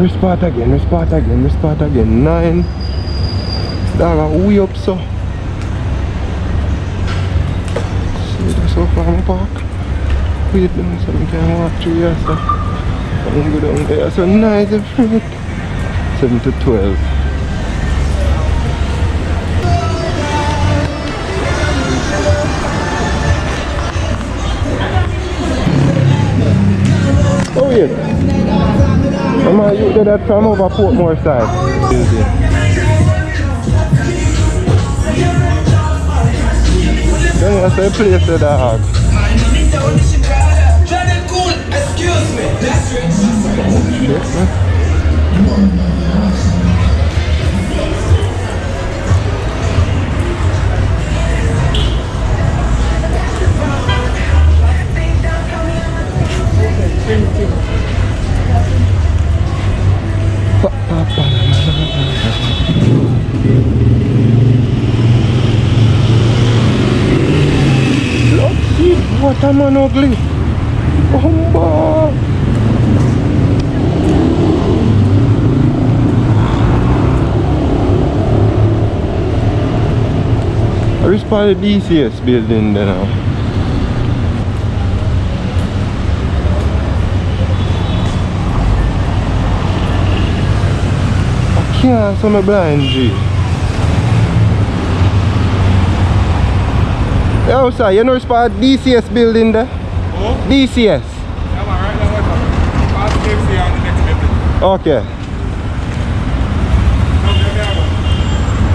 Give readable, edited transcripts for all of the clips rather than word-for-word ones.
We spot again, we spot again, we spot again. 9. Dog are way up so. See that's how far my park. Wait down so I can walk through here so. I can go down there. So nice and fruit. 7 to 12. Oh yeah. You did that from over Portmore side. Then that's the place the dog. What a man ugly. I reached by the DCS building there now. I can't, so I'm blind, G. Yo, sir, you know it's part DCS building there? Oh? DCS. Yeah, man, right now, what's up? KFC on the next building. Okay.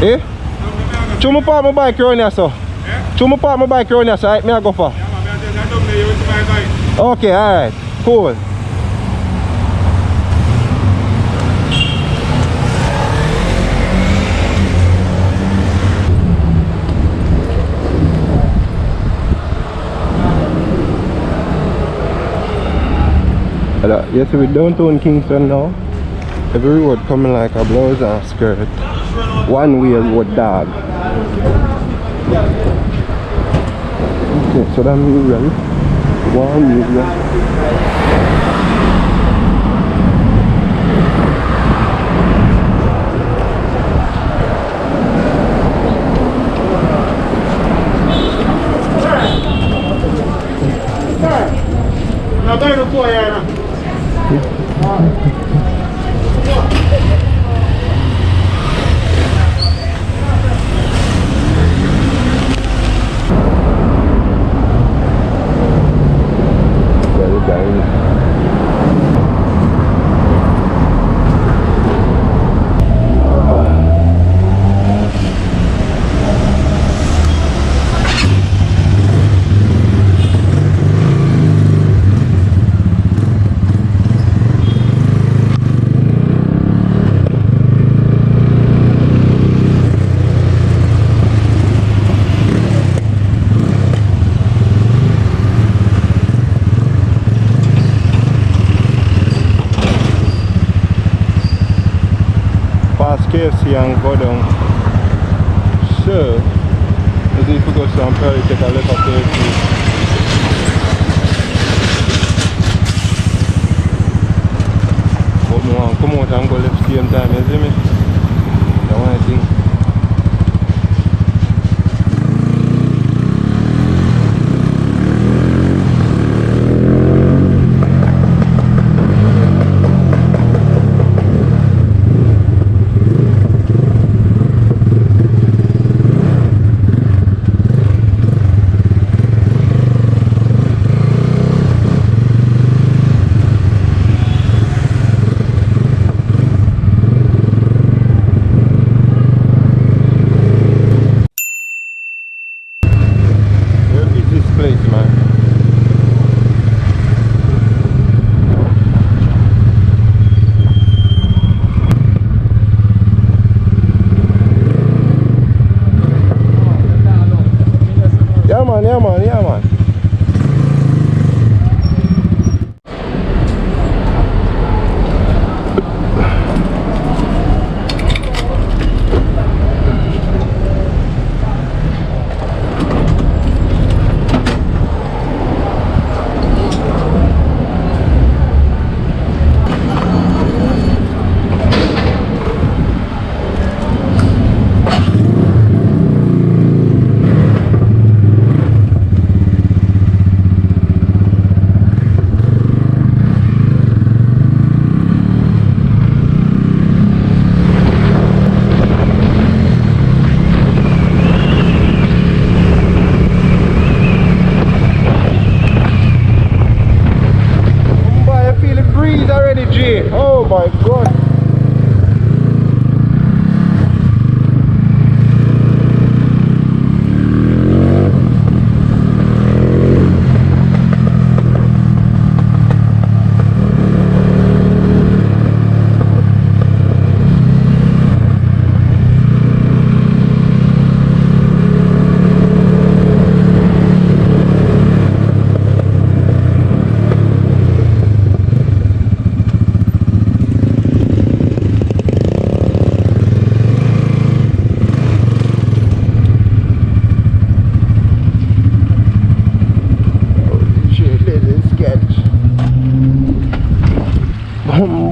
Eh? Chuma park my bike around here, sir. Yeah? Chuma park my bike around here, sir. Right, me I go for. Yeah, man, I don't know you with my bike. Okay, alright. Cool. Yes, we're downtown Kingston now. Every road coming like a blouse and skirt. One wheel road dog. Okay, so that's mural. One mural. KFC and go down. So, let's see if we go some probably take a look at KFC. But we want to come out and go left same time, you see me? That's one thing.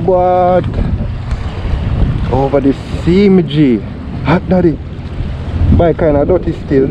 what? Over the CMG. Hot daddy. Bike kinda dirty still.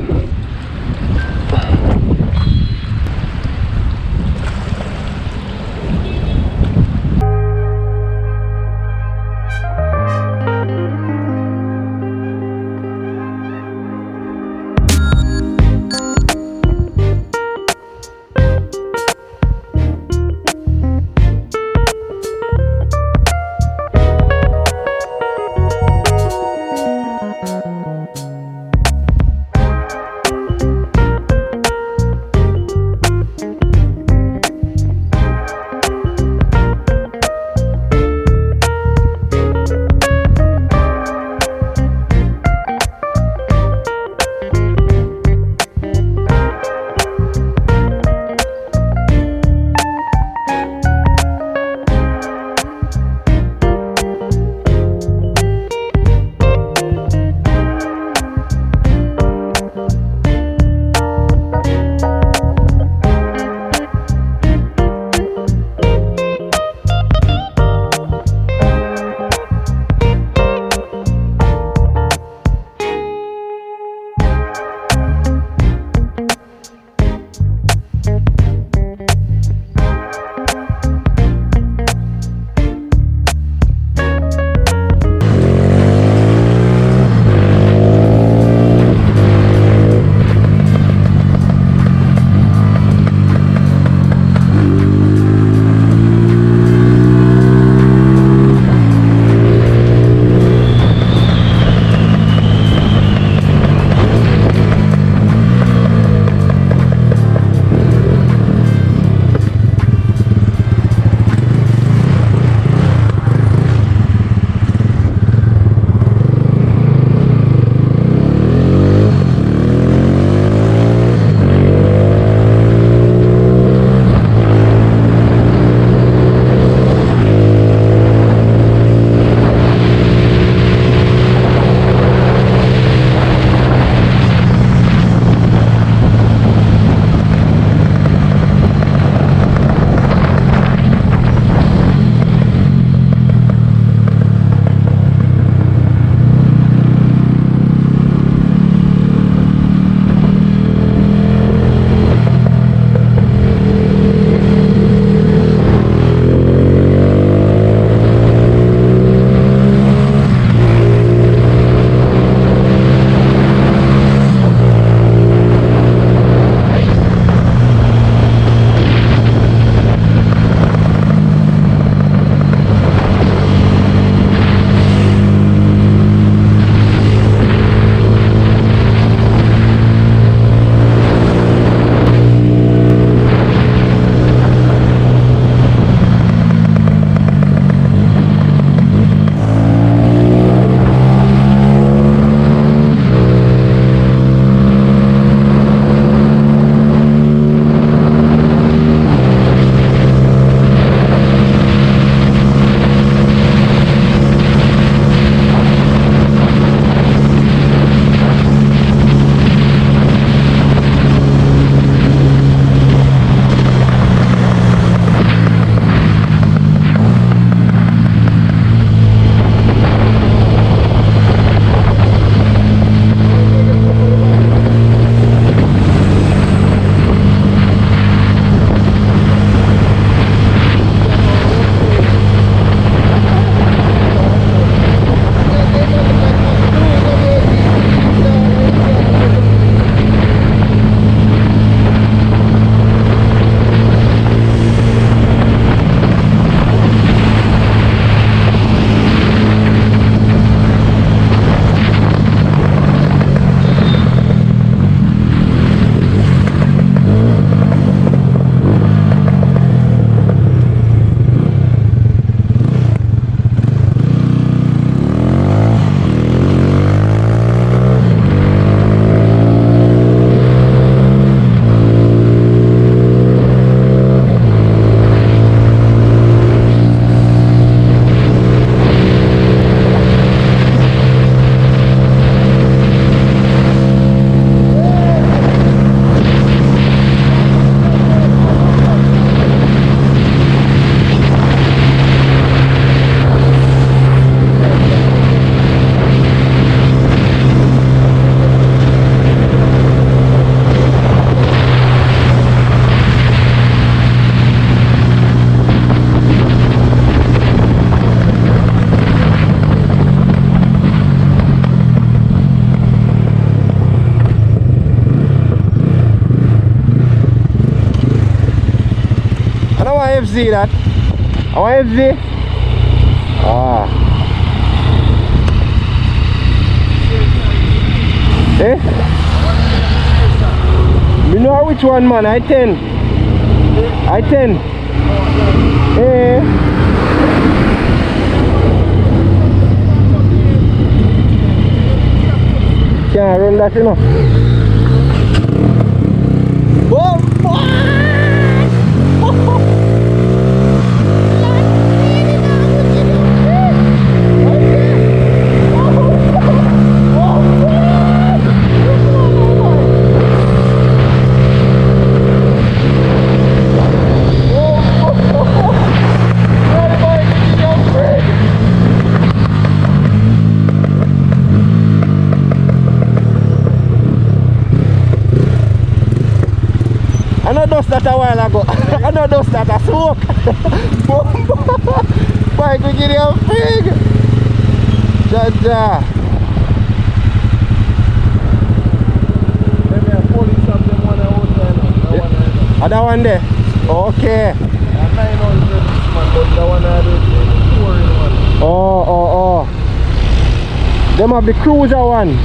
want FZ that? I want FZ. Ah. Eh? You know which one, man? I 10. I 10. Eh? Can't run that, you know. Oh, I know dust that a while ago. I know dust that a smoke. Bike we get your frig. Jaja. Other one there? Okay. Oh. Them have the cruiser one. Yeah.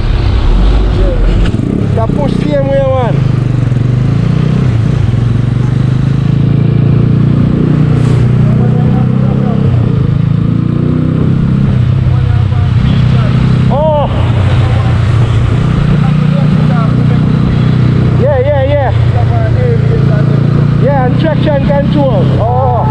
The push same way one. Traction control. Oh.